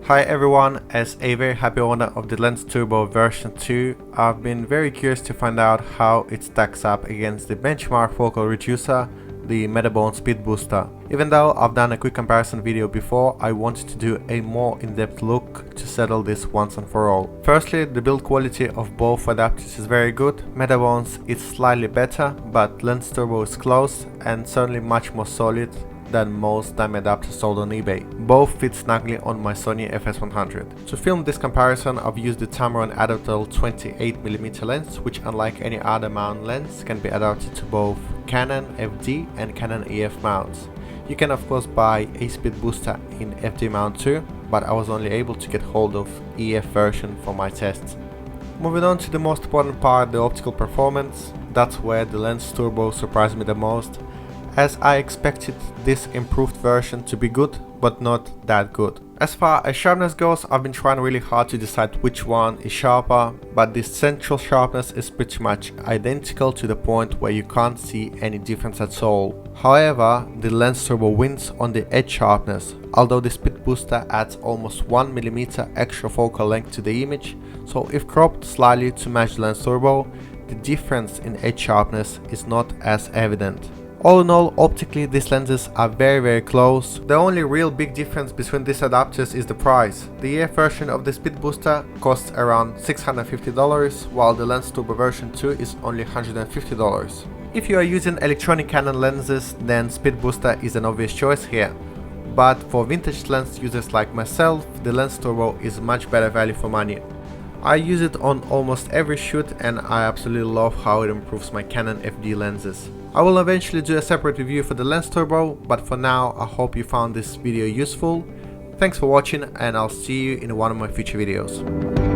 Hi everyone, as a very happy owner of the Lens Turbo version 2, I've been very curious to find out how it stacks up against the benchmark focal reducer, the Metabones speed booster. Even though I've done a quick comparison video before, I wanted to do a more in-depth look to settle this once and for all. Firstly, the build quality of both adapters is very good. Metabones is slightly better, but Lens Turbo is close and certainly much more solid than most dummy adapters sold on eBay. Both fit snugly on my Sony FS100. To film this comparison, I've used the Tamron Adaptable 28mm lens, which unlike any other mount lens can be adapted to both Canon FD and Canon EF mounts. You can of course buy a speed booster in FD mount too, but I was only able to get hold of EF version for my tests. Moving on to the most important part, the optical performance. That's where the Lens Turbo surprised me the most, as I expected this improved version to be good, but not that good. As far as sharpness goes, I've been trying really hard to decide which one is sharper, but the central sharpness is pretty much identical to the point where you can't see any difference at all. However, the Lens Turbo wins on the edge sharpness, although the speed booster adds almost 1mm extra focal length to the image, so if cropped slightly to match the Lens Turbo, the difference in edge sharpness is not as evident. All in all, optically these lenses are very close. The only real big difference between these adapters is the price. The EF version of the speed booster costs around $650, while the Lens Turbo version 2 is only $150. If you are using electronic Canon lenses, then speed booster is an obvious choice here. But for vintage lens users like myself, the Lens Turbo is much better value for money. I use it on almost every shoot and I absolutely love how it improves my Canon FD lenses. I will eventually do a separate review for the Lens Turbo, but for now I hope you found this video useful. Thanks for watching and I'll see you in one of my future videos.